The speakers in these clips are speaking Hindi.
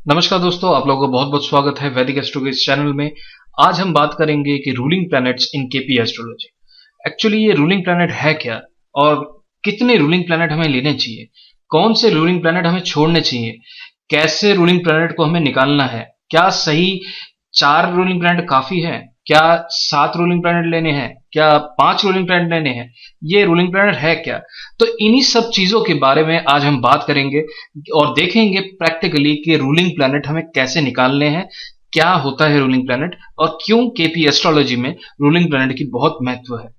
नमस्कार दोस्तों, आप लोगों का बहुत बहुत स्वागत है वैदिक एस्ट्रो के इस चैनल में। आज हम बात करेंगे कि रूलिंग प्लैनेट्स इन केपी एस्ट्रोलॉजी। एक्चुअली ये रूलिंग प्लैनेट है क्या और कितने रूलिंग प्लैनेट हमें लेने चाहिए, कौन से रूलिंग प्लैनेट हमें छोड़ने चाहिए, कैसे रूलिंग प्लैनेट को हमें निकालना है, क्या सही 4 रूलिंग प्लैनेट काफी है, क्या 7 रूलिंग प्लैनेट लेने हैं, क्या 5 रूलिंग प्लैनेट लेने हैं, ये रूलिंग प्लैनेट है क्या। तो इन्हीं सब चीजों के बारे में आज हम बात करेंगे और देखेंगे प्रैक्टिकली कि रूलिंग प्लैनेट हमें कैसे निकालने हैं, क्या होता है रूलिंग प्लैनेट और क्यों केपी एस्ट्रोलॉजी में रूलिंग प्लैनेट की बहुत महत्व है।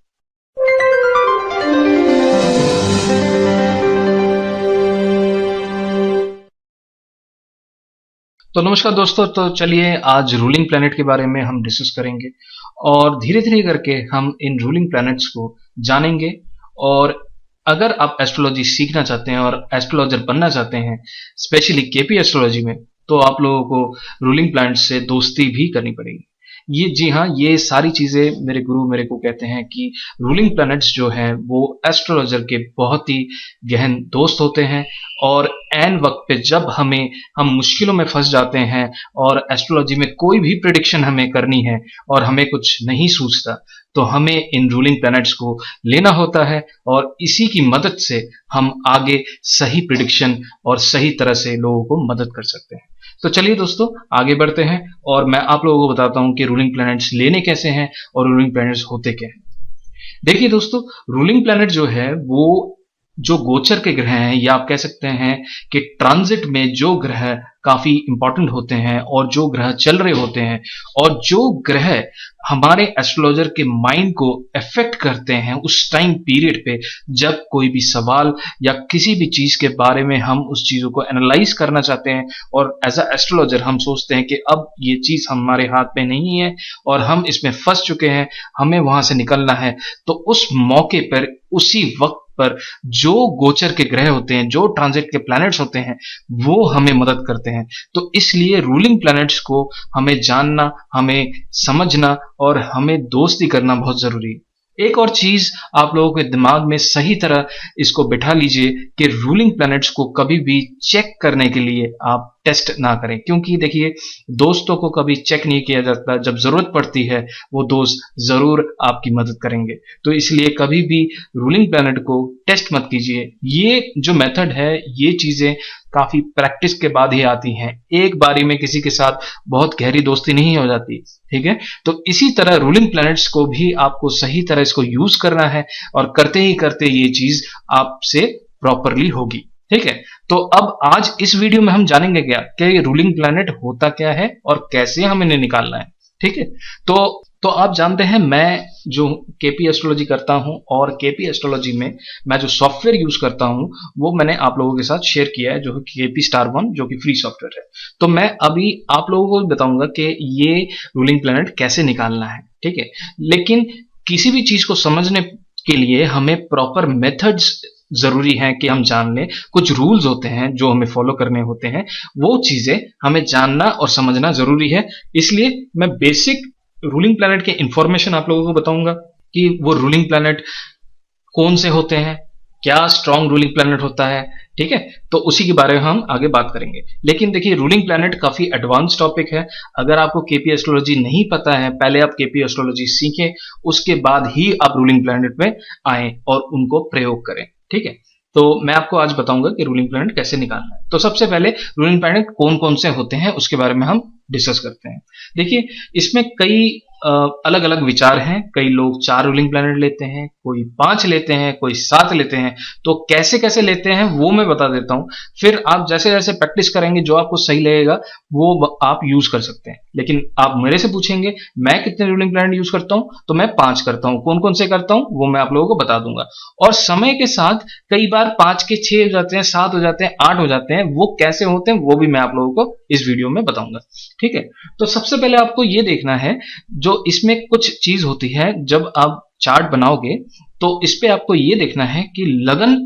तो नमस्कार दोस्तों, तो चलिए आज रूलिंग प्लैनेट के बारे में हम डिस्कस करेंगे और धीरे धीरे करके हम इन रूलिंग प्लैनेट्स को जानेंगे। और अगर आप एस्ट्रोलॉजी सीखना चाहते हैं और एस्ट्रोलॉजर बनना चाहते हैं, स्पेशली केपी एस्ट्रोलॉजी में, तो आप लोगों को रूलिंग प्लैनेट से दोस्ती भी करनी पड़ेगी। ये जी हाँ, ये सारी चीजें मेरे गुरु मेरे को कहते हैं कि रूलिंग प्लैनेट्स जो हैं वो एस्ट्रोलॉजर के बहुत ही गहन दोस्त होते हैं। और एन वक्त पे जब हम मुश्किलों में फंस जाते हैं और एस्ट्रोलॉजी में कोई भी प्रिडिक्शन हमें करनी है और हमें कुछ नहीं सूझता, तो हमें इन रूलिंग प्लैनेट्स को लेना होता है और इसी की मदद से हम आगे सही प्रिडिक्शन और सही तरह से लोगों को मदद कर सकते हैं। तो चलिए दोस्तों आगे बढ़ते हैं और मैं आप लोगों को बताता हूं कि रूलिंग प्लैनेट्स लेने कैसे हैं और रूलिंग प्लैनेट्स होते क्या हैं। देखिए दोस्तों, रूलिंग प्लैनेट जो है वो जो गोचर के ग्रह हैं, या आप कह सकते हैं कि ट्रांजिट में जो ग्रह काफी इंपॉर्टेंट होते हैं और जो ग्रह चल रहे होते हैं और जो ग्रह हमारे एस्ट्रोलॉजर के माइंड को अफेक्ट करते हैं उस टाइम पीरियड पे, जब कोई भी सवाल या किसी भी चीज के बारे में हम उस चीजों को एनालाइज करना चाहते हैं और एज अ एस्ट्रोलॉजर हम सोचते हैं कि अब ये चीज हमारे हाथ में नहीं है और हम इसमें फंस चुके हैं, हमें वहां से निकलना है। तो उस मौके पर, उसी वक्त पर जो गोचर के ग्रह होते हैं, जो ट्रांजिट के प्लैनेट्स होते हैं, वो हमें मदद करते हैं। तो इसलिए रूलिंग प्लैनेट्स को हमें जानना, हमें समझना और हमें दोस्ती करना बहुत जरूरी है। एक और चीज आप लोगों के दिमाग में सही तरह इसको बिठा लीजिए कि रूलिंग प्लैनेट्स को कभी भी चेक करने के लिए आप टेस्ट ना करें, क्योंकि देखिए दोस्तों को कभी चेक नहीं किया जाता, जब जरूरत पड़ती है वो दोस्त जरूर आपकी मदद करेंगे। तो इसलिए कभी भी रूलिंग प्लैनेट को टेस्ट मत कीजिए। ये जो मेथड है, ये चीजें काफी प्रैक्टिस के बाद ही आती हैं, एक बारी में किसी के साथ बहुत गहरी दोस्ती नहीं हो जाती, ठीक है। तो इसी तरह रूलिंग प्लैनेट्स को भी आपको सही तरह इसको यूज करना है और करते ही करते ये चीज आपसे प्रॉपरली होगी, ठीक है। तो अब आज इस वीडियो में हम जानेंगे क्या कि ये रूलिंग प्लैनेट होता क्या है और कैसे हमें इन्हें निकालना है, ठीक है। तो आप जानते हैं मैं जो केपी एस्ट्रोलॉजी करता हूं और केपी एस्ट्रोलॉजी में मैं जो सॉफ्टवेयर यूज करता हूं वो मैंने आप लोगों के साथ शेयर किया है, जो केपी स्टार 1, जो कि फ्री सॉफ्टवेयर है। तो मैं अभी आप लोगों को बताऊंगा कि ये रूलिंग प्लैनेट कैसे निकालना है, ठीक है। लेकिन किसी भी चीज को समझने के लिए हमें प्रॉपर मेथड्स जरूरी है कि हम जान लें। कुछ रूल्स होते हैं जो हमें फॉलो करने होते हैं, वो चीजें हमें जानना और समझना जरूरी है। इसलिए मैं बेसिक रूलिंग प्लैनेट के इंफॉर्मेशन आप लोगों को बताऊंगा कि वो रूलिंग प्लैनेट कौन से होते हैं, क्या स्ट्रॉन्ग रूलिंग प्लैनेट होता है, ठीक है। तो उसी के बारे में हम आगे बात करेंगे। लेकिन देखिए रूलिंग प्लैनेट काफी एडवांस टॉपिक है। अगर आपको केपी एस्ट्रोलॉजी नहीं पता है, पहले आप केपी एस्ट्रोलॉजी सीखें, उसके बाद ही आप रूलिंग प्लैनेट में आए और उनको प्रयोग करें, ठीक है। तो मैं आपको आज बताऊंगा कि रूलिंग प्लैनेट कैसे निकालना है। तो सबसे पहले रूलिंग प्लैनेट कौन कौन से होते हैं उसके बारे में हम डिस्कस करते हैं। देखिए इसमें कई अलग अलग विचार हैं। कई लोग 4 रूलिंग प्लैनेट लेते हैं, कोई 5 लेते हैं, कोई 7 लेते हैं। तो कैसे कैसे लेते हैं वो मैं बता देता हूं, फिर आप जैसे जैसे प्रैक्टिस करेंगे जो आपको सही लगेगा वो आप यूज कर सकते हैं। लेकिन आप मेरे से पूछेंगे मैं कितने रूलिंग प्लैनेट यूज करता हूं, तो मैं 5 करता हूं। कौन कौन से करता हूं वो मैं आप लोगों को बता दूंगा। और समय के साथ कई बार 5 के 6 हो जाते हैं, 7 हो जाते हैं, 8 हो जाते हैं। वो कैसे होते हैं वो भी मैं आप लोगों को इस वीडियो में बताऊंगा, ठीक है। तो सबसे पहले आपको ये देखना है, जो इसमें कुछ चीज होती है, जब आप चार्ट बनाओगे तो इस पे आपको ये देखना है कि लगन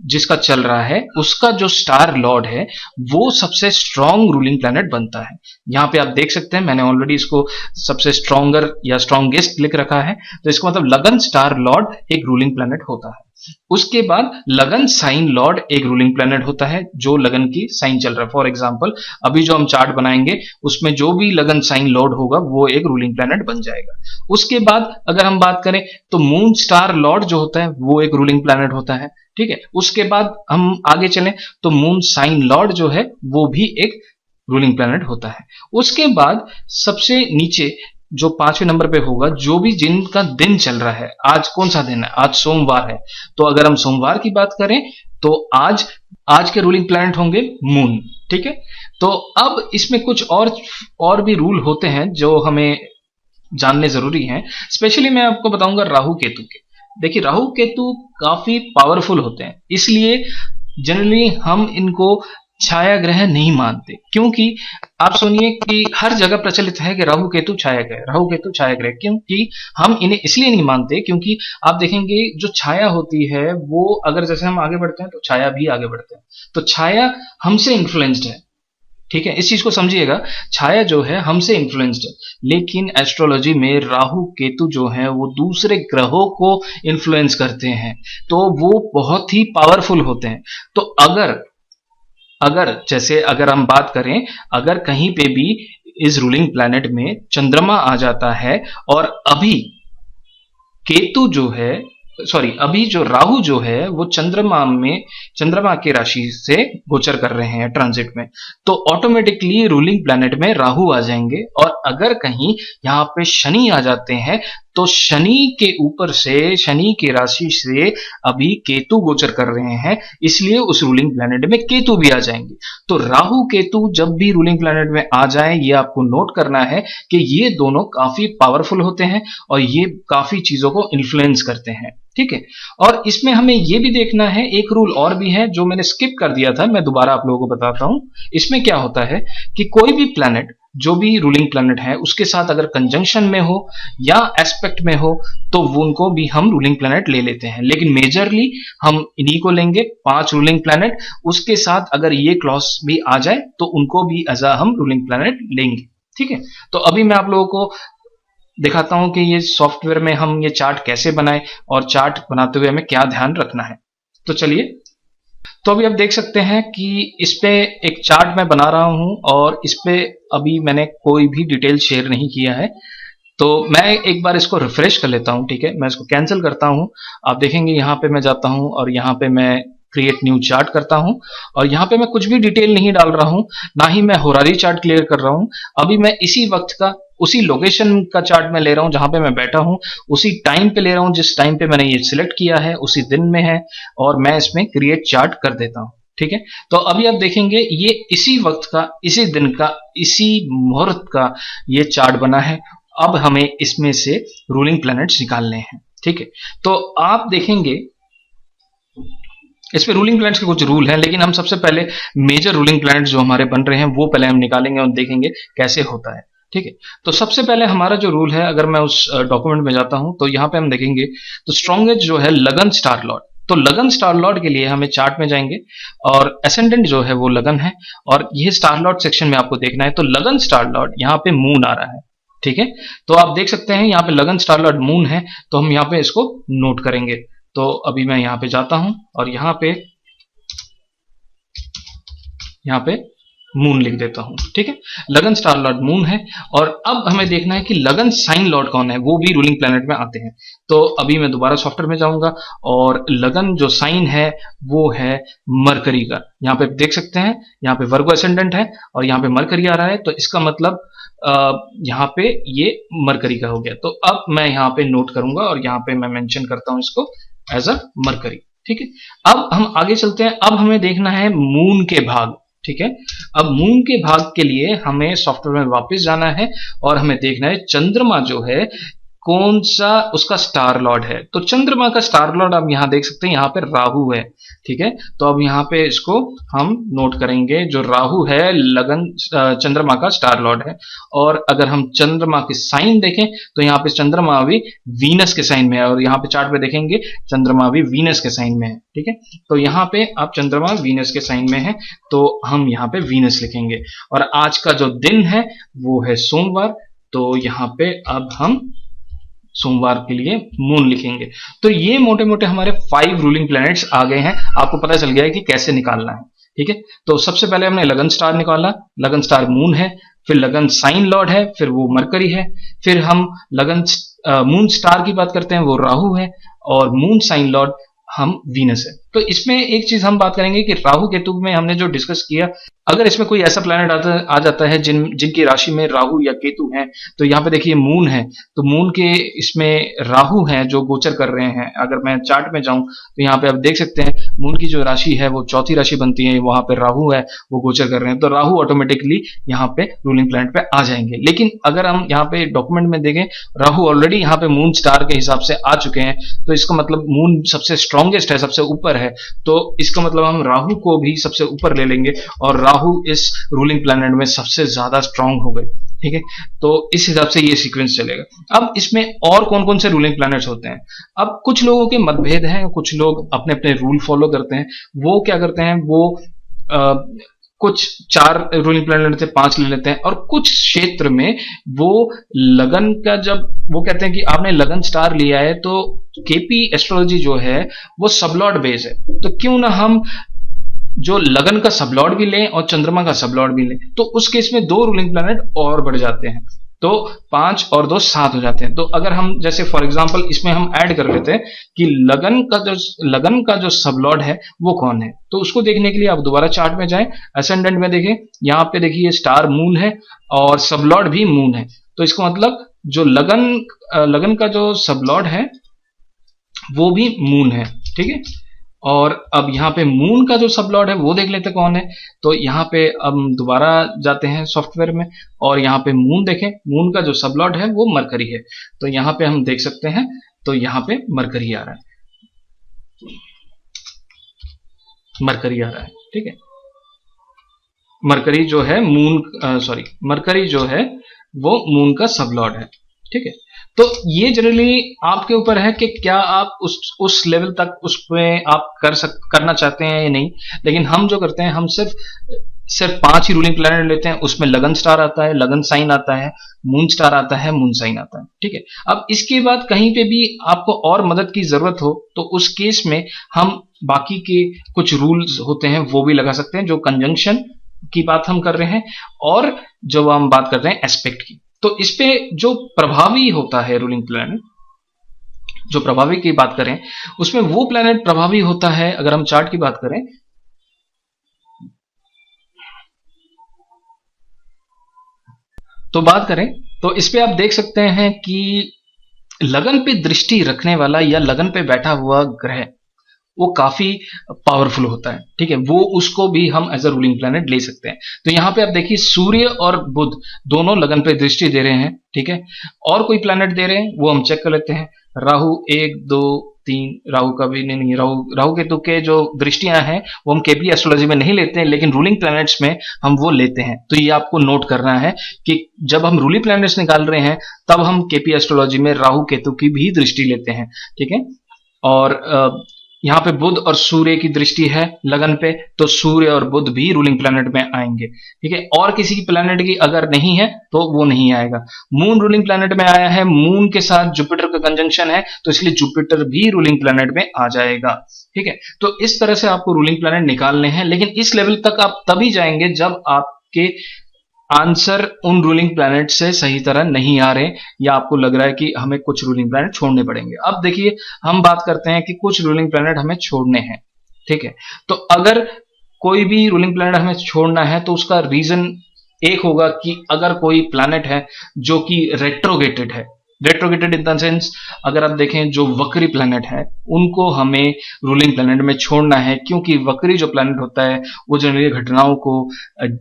जिसका चल रहा है उसका जो स्टार लॉर्ड है वो सबसे स्ट्रॉन्ग रूलिंग प्लैनेट बनता है। यहां पे आप देख सकते हैं मैंने ऑलरेडी इसको सबसे स्ट्रॉन्गर या स्ट्रॉन्गेस्ट लिख रखा है। तो इसका मतलब लगन स्टार लॉर्ड एक रूलिंग प्लैनेट होता है। उसके बाद लगन साइन लॉर्ड एक रूलिंग प्लैनेट होता है जो लगन की साइन चल रहा है। फॉर एग्जांपल अभी जो हम चार्ट बनाएंगे उसमें जो भी लगन साइन लॉर्ड होगा वो एक रूलिंग प्लैनेट बन जाएगा। उसके बाद अगर हम बात करें तो मून स्टार लॉर्ड जो होता है वो एक रूलिंग प्लैनेट होता है, ठीक है। उसके बाद हम आगे चलें तो मून साइन लॉर्ड जो है वो भी एक रूलिंग प्लैनेट होता है। उसके बाद सबसे नीचे जो 5वें नंबर पे होगा, जो भी जिनका दिन चल रहा है, आज कौन सा दिन है, आज सोमवार है, तो अगर हम सोमवार की बात करें तो आज के रूलिंग प्लैनेट होंगे मून, ठीक है। तो अब इसमें कुछ और भी रूल होते हैं जो हमें जानने जरूरी हैं। स्पेशली मैं आपको बताऊंगा राहु केतु के। देखिए राहु केतु काफी पावरफुल होते हैं, इसलिए जनरली हम इनको छाया ग्रह नहीं मानते, क्योंकि आप सुनिए कि हर जगह प्रचलित है कि राहु केतु छाया ग्रह, राहु केतु छाया ग्रह। क्योंकि हम इन्हें इसलिए नहीं मानते क्योंकि आप देखेंगे जो छाया होती है वो अगर जैसे हम आगे बढ़ते हैं तो छाया भी आगे बढ़ते हैं, तो छाया हमसे इन्फ्लुएंस्ड है, ठीक है। इस चीज को समझिएगा, छाया जो है हमसे इन्फ्लुएंस्ड है, लेकिन एस्ट्रोलॉजी में राहु केतु जो है वो दूसरे ग्रहों को इन्फ्लुएंस करते हैं, तो वो बहुत ही पावरफुल होते हैं। तो अगर जैसे अगर हम बात करें, अगर कहीं पे भी इस रूलिंग प्लैनेट में चंद्रमा आ जाता है और अभी केतु जो है अभी जो राहु जो है वो चंद्रमा के राशि से गोचर कर रहे हैं ट्रांजिट में, तो ऑटोमेटिकली रूलिंग प्लैनेट में राहु आ जाएंगे। और अगर कहीं यहां पे शनि आ जाते हैं तो शनि के ऊपर से, शनि की राशि से अभी केतु गोचर कर रहे हैं, इसलिए उस रूलिंग प्लैनेट में केतु भी आ जाएंगे। तो राहु केतु जब भी रूलिंग प्लैनेट में आ जाए, ये आपको नोट करना है कि ये दोनों काफी पावरफुल होते हैं और ये काफी चीजों को इन्फ्लुएंस करते हैं, ठीक है। और इसमें हमें यह भी देखना है, एक रूल और भी है जो मैंने स्किप कर दिया था, मैं दोबारा आप लोगों को बताता हूं। इसमें क्या होता है कि कोई भी प्लैनेट, जो भी रूलिंग प्लैनेट है, उसके साथ अगर कंजंक्शन में हो या एस्पेक्ट में हो तो वो उनको भी हम रूलिंग प्लैनेट ले लेते हैं, लेकिन मेजरली हम इन्हीं को लेंगे, 5 रूलिंग प्लैनेट। उसके साथ अगर ये क्लॉज भी आ जाए तो उनको भी एज अ हम रूलिंग प्लैनेट लेंगे, ठीक है। तो अभी मैं आप लोगों को दिखाता हूं कि ये सॉफ्टवेयर में हम ये चार्ट कैसे बनाएं और चार्ट बनाते हुए हमें क्या ध्यान रखना है। तो चलिए, तो अभी आप देख सकते हैं कि इस पे एक चार्ट मैं बना रहा हूं और इस पे अभी मैंने कोई भी डिटेल शेयर नहीं किया है। तो मैं एक बार इसको रिफ्रेश कर लेता हूं, ठीक है। मैं इसको कैंसिल करता हूं। आप देखेंगे यहां पे मैं जाता हूं और यहां पे मैं क्रिएट न्यू चार्ट करता हूं और यहां पे मैं कुछ भी डिटेल नहीं डाल रहा हूं, ना ही मैं होरारी चार्ट क्लियर कर रहा हूं। अभी मैं इसी वक्त का, उसी लोकेशन का चार्ट में ले रहा हूं जहां पे मैं बैठा हूं, उसी टाइम पे ले रहा हूं जिस टाइम पे मैंने ये सिलेक्ट किया है, उसी दिन में है, और मैं इसमें क्रिएट चार्ट कर देता हूं, ठीक है। तो अभी आप देखेंगे ये इसी वक्त का, इसी दिन का, इसी मुहूर्त का ये चार्ट बना है। अब हमें इसमें से रूलिंग प्लैनेट्स निकालने हैं, ठीक है। तो आप देखेंगे इसमें रूलिंग प्लैनेट्स के कुछ रूल हैं, लेकिन हम सबसे पहले मेजर रूलिंग प्लैनेट्स जो हमारे बन रहे हैं वो पहले हम निकालेंगे और देखेंगे कैसे होता है, ठीक है। तो सबसे पहले हमारा जो रूल है, अगर मैं उस डॉक्यूमेंट में जाता हूं तो यहां पे हम देखेंगे तो स्ट्रॉन्गेस्ट जो है लगन स्टार लॉर्ड। तो लगन स्टार लॉर्ड के लिए हमें चार्ट में जाएंगे और एसेंडेंट जो है वो लगन है और ये स्टार लॉर्ड सेक्शन में आपको देखना है। तो लगन स्टार लॉर्ड यहाँ पे मून आ रहा है, ठीक है। तो आप देख सकते हैं यहाँ पे लगन स्टार लॉर्ड मून है, तो हम यहाँ पे इसको नोट करेंगे। तो अभी मैं यहाँ पे जाता हूं और यहाँ पे मून लिख देता हूं, ठीक है। लगन स्टार लॉर्ड मून है। और अब हमें देखना है कि लगन साइन लॉर्ड कौन है, वो भी रूलिंग प्लैनेट में आते हैं। तो अभी मैं दोबारा सॉफ्टवेयर में जाऊंगा और लगन जो साइन है वो है मरकरी का। यहाँ पे देख सकते हैं, यहाँ पे वर्गो एसेंडेंट है और यहाँ पे मरकरी आ रहा है, तो इसका मतलब यहाँ पे ये मरकरी का हो गया। तो अब मैं यहाँ पे नोट करूंगा और यहाँ पे मैं मेंशन करता हूं इसको एज अ मरकरी, ठीक है। अब हम आगे चलते हैं। अब हमें देखना है मून के भाग, ठीक है। अब मून के भाग के लिए हमें सॉफ्टवेयर में वापस जाना है और हमें देखना है चंद्रमा जो है कौन सा उसका स्टार लॉर्ड है। तो चंद्रमा का स्टार लॉर्ड आप यहां देख सकते हैं, यहां पे राहु है, ठीक है। तो अब यहां पे इसको हम नोट करेंगे, जो राहु है लगन चंद्रमा का स्टार लॉर्ड है। और अगर हम चंद्रमा के साइन देखें तो यहाँ पे चंद्रमा अभी वीनस के साइन में है और यहाँ पे चार्ट पे देखेंगे चंद्रमा अभी वीनस के साइन में है, ठीक है। तो यहाँ पे आप चंद्रमा वीनस के साइन में है, तो हम यहाँ पे वीनस लिखेंगे। और आज का जो दिन है वो है सोमवार। तो यहाँ पे अब हम सोमवार के लिए मून लिखेंगे। तो ये मोटे मोटे हमारे 5 रूलिंग प्लैनेट्स आ गए हैं, आपको पता चल गया है कि कैसे निकालना है। ठीक है, तो सबसे पहले हमने लगन स्टार निकाला, लगन स्टार मून है, फिर लगन साइन लॉर्ड है, फिर वो मरकरी है, फिर हम लगन मून स्टार की बात करते हैं, वो राहु है, और मून साइन लॉर्ड हम वीनस है। तो इसमें एक चीज हम बात करेंगे कि राहु केतु में हमने जो डिस्कस किया, अगर इसमें कोई ऐसा प्लैनेट आ जाता है जिनकी राशि में राहु या केतु है, तो यहाँ पे देखिए मून है, तो मून के इसमें राहु है जो गोचर कर रहे हैं। अगर मैं चार्ट में जाऊं तो यहाँ पे आप देख सकते हैं मून की जो राशि है वो चौथी राशि बनती है, वहां पे राहु है वो गोचर कर रहे हैं, तो राहु ऑटोमेटिकली यहाँ पे रूलिंग प्लैनेट पे आ जाएंगे। लेकिन अगर हम यहाँ पे डॉक्यूमेंट में देखें, राहु ऑलरेडी यहाँ पे मून स्टार के हिसाब से आ चुके हैं, तो इसका मतलब मून सबसे स्ट्रॉन्गेस्ट है, सबसे ऊपर है, तो इसका मतलब हम राहु को भी सबसे ऊपर ले लेंगे, और राहु इस रूलिंग प्लैनेट में सबसे ज्यादा स्ट्रांग हो गए। ठीक है, तो इस हिसाब से ये सीक्वेंस चलेगा। अब इसमें और कौन कौन से रूलिंग प्लैनेट्स होते हैं, अब कुछ लोगों के मतभेद हैं, कुछ लोग अपने अपने रूल फॉलो करते हैं। वो क्या करते हैं, वो कुछ 4 रूलिंग प्लैनेट लेते हैं, 5 ले लेते हैं, और कुछ क्षेत्र में वो लगन का, जब वो कहते हैं कि आपने लगन स्टार लिया है तो केपी एस्ट्रोलॉजी जो है वो सबलॉर्ड बेस है, तो क्यों ना हम जो लगन का सबलॉर्ड भी लें और चंद्रमा का सबलॉर्ड भी लें, तो उस केस में 2 रूलिंग प्लैनेट और बढ़ जाते हैं, तो 5 और 2 7 हो जाते हैं। तो अगर हम जैसे फॉर एग्जांपल इसमें हम ऐड कर लेते हैं कि लगन का जो सबलॉर्ड है वो कौन है, तो उसको देखने के लिए आप दोबारा चार्ट में जाएं, असेंडेंट में देखें, यहाँ पे देखिए स्टार मून है और सबलॉर्ड भी मून है, तो इसका मतलब जो लगन का जो सबलॉर्ड है वो भी मून है। ठीक है, और अब यहाँ पे मून का जो सबलॉर्ड है वो देख लेते कौन है, तो यहाँ पे अब दोबारा जाते हैं सॉफ्टवेयर में, और यहाँ पे मून देखें, मून का जो सबलॉर्ड है वो मरकरी है, तो यहाँ पे हम देख सकते हैं, तो यहाँ पे मरकरी आ रहा है, मरकरी आ रहा है। ठीक है, मरकरी जो है मरकरी जो है वो मून का सबलॉर्ड है। ठीक है, तो ये जनरली आपके ऊपर है कि क्या आप उस लेवल तक उसमें आप करना चाहते हैं या नहीं। लेकिन हम जो करते हैं, हम सिर्फ 5 ही रूलिंग प्लैनेट लेते हैं, उसमें लगन स्टार आता है, लगन साइन आता है, मून स्टार आता है, मून साइन आता है। ठीक है, अब इसके बाद कहीं पे भी आपको और मदद की जरूरत हो तो उस केस में हम बाकी के कुछ रूल्स होते हैं वो भी लगा सकते हैं, जो कंजंक्शन की बात हम कर रहे हैं, और जो हम बात कर रहे हैं एस्पेक्ट की। तो इस पे जो प्रभावी होता है रूलिंग प्लैनेट, जो प्रभावी की बात करें, उसमें वो प्लैनेट प्रभावी होता है, अगर हम चार्ट की बात करें तो इस पे आप देख सकते हैं कि लगन पे दृष्टि रखने वाला या लगन पे बैठा हुआ ग्रह वो काफी पावरफुल होता है। ठीक है, वो उसको भी हम एज अ रूलिंग प्लैनेट ले सकते हैं। तो यहां पे आप देखिए सूर्य और बुध दोनों लगन पे दृष्टि दे रहे हैं। ठीक है, और कोई प्लैनेट दे रहे हैं वो हम चेक कर लेते हैं। राहु 1 2 3, राहु का भी नहीं, राहु केतु के जो दृष्टियां हैं वो हम केपी एस्ट्रोलॉजी में नहीं लेते हैं, लेकिन रूलिंग प्लैनेट्स में हम वो लेते हैं। तो ये आपको नोट करना है कि जब हम रूलिंग प्लैनेट्स निकाल रहे हैं तब हम केपी एस्ट्रोलॉजी में राहु केतु की भी दृष्टि लेते हैं। ठीक है, और यहाँ पे बुध और सूर्य की दृष्टि है लगन पे, तो सूर्य और बुध भी रूलिंग प्लैनेट में आएंगे। ठीक है, और किसी की प्लैनेट की अगर नहीं है तो वो नहीं आएगा। मून रूलिंग प्लैनेट में आया है, मून के साथ जुपिटर का कंजंक्शन है, तो इसलिए जुपिटर भी रूलिंग प्लैनेट में आ जाएगा। ठीक है, तो इस तरह से आपको रूलिंग प्लैनेट निकालने हैं, लेकिन इस लेवल तक आप तभी जाएंगे जब आपके आंसर उन रूलिंग प्लैनेट से सही तरह नहीं आ रहे, या आपको लग रहा है कि हमें कुछ रूलिंग प्लैनेट छोड़ने पड़ेंगे। अब देखिए हम बात करते हैं कि कुछ रूलिंग प्लैनेट हमें छोड़ने हैं। ठीक है, तो अगर कोई भी रूलिंग प्लैनेट हमें छोड़ना है तो उसका रीजन एक होगा कि अगर कोई प्लैनेट है जो कि रेट्रोगेटेड है, रेट्रोगेटेड इन द सेंस अगर आप देखें जो वक्री प्लैनेट है उनको हमें रूलिंग प्लैनेट में छोड़ना है, क्योंकि वक्री जो प्लैनेट होता है वो जनरली घटनाओं को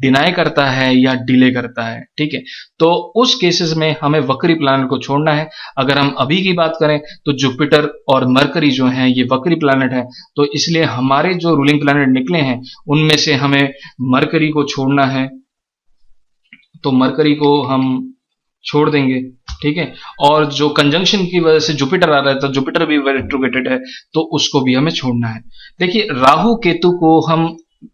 डिनाई करता है या डिले करता है। ठीक है, तो उस केसेस में हमें वक्री प्लैनेट को छोड़ना है। अगर हम अभी की बात करें तो जुपिटर और मरकरी जो है ये वक्री प्लैनेट है, तो इसलिए हमारे जो रूलिंग प्लैनेट निकले हैं उनमें से हमें मरकरी को छोड़ना है, तो मरकरी को हम छोड़ देंगे। ठीक है, और जो कंजंक्शन की वजह से जुपिटर आ रहा है तो जुपिटर भी रेट्रोगेटेड है, तो उसको भी हमें छोड़ना है। देखिए राहु केतु को हम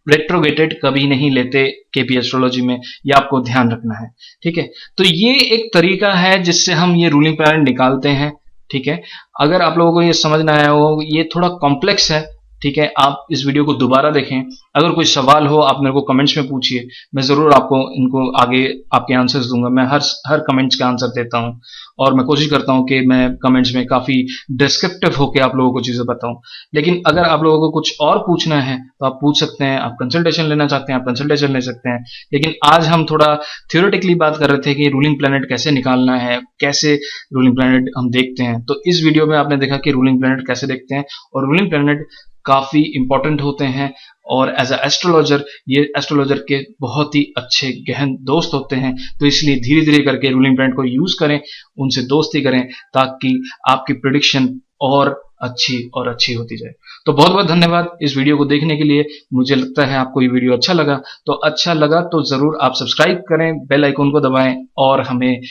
रेट्रोगेटेड कभी नहीं लेते केपी एस्ट्रोलॉजी में, ये आपको ध्यान रखना है। ठीक है, तो ये एक तरीका है जिससे हम ये रूलिंग प्लैनेट निकालते हैं। ठीक है। अगर आप लोगों को ये समझ ना आया हो, ये थोड़ा कॉम्प्लेक्स है, ठीक है, आप इस वीडियो को दोबारा देखें। अगर कोई सवाल हो आप मेरे को कमेंट्स में पूछिए, मैं ज़रूर आपको इनको आगे आपके आंसर्स दूंगा। मैं हर कमेंट्स का आंसर देता हूं और मैं कोशिश करता हूं कि मैं कमेंट्स में काफ़ी डिस्क्रिप्टिव होकर आप लोगों को चीज़ें बताऊं। लेकिन अगर आप लोगों को कुछ और पूछना है तो आप पूछ सकते हैं, आप कंसल्टेशन लेना चाहते हैं आप कंसल्टेशन ले सकते हैं। लेकिन आज हम थोड़ा थ्योरेटिकली बात कर रहे थे कि रूलिंग प्लैनेट कैसे निकालना है, कैसे रूलिंग प्लैनेट हम देखते हैं। तो इस वीडियो में आपने देखा कि रूलिंग प्लैनेट कैसे देखते हैं, और रूलिंग प्लैनेट काफी इंपॉर्टेंट होते हैं, और एज अ एस्ट्रोलॉजर ये एस्ट्रोलॉजर के बहुत ही अच्छे गहन दोस्त होते हैं। तो इसलिए धीरे धीरे करके रूलिंग प्लैनेट को यूज करें, उनसे दोस्ती करें, ताकि आपकी प्रिडिक्शन और अच्छी होती जाए। तो बहुत बहुत धन्यवाद इस वीडियो को देखने के लिए। मुझे लगता है आपको ये वीडियो अच्छा लगा, तो जरूर आप सब्सक्राइब करें, बेल आइकन को दबाएं, और हमें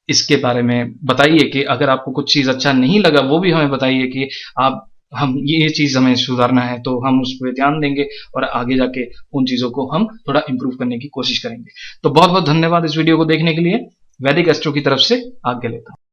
इसके बारे में बताइए कि अगर आपको कुछ चीज अच्छा नहीं लगा वो भी हमें बताइए कि आप हम ये चीज हमें सुधारना है, तो हम उस पर ध्यान देंगे और आगे जाके उन चीजों को हम थोड़ा इंप्रूव करने की कोशिश करेंगे। तो बहुत बहुत धन्यवाद इस वीडियो को देखने के लिए। वैदिक एस्ट्रो की तरफ से आज्ञा लेता हूं।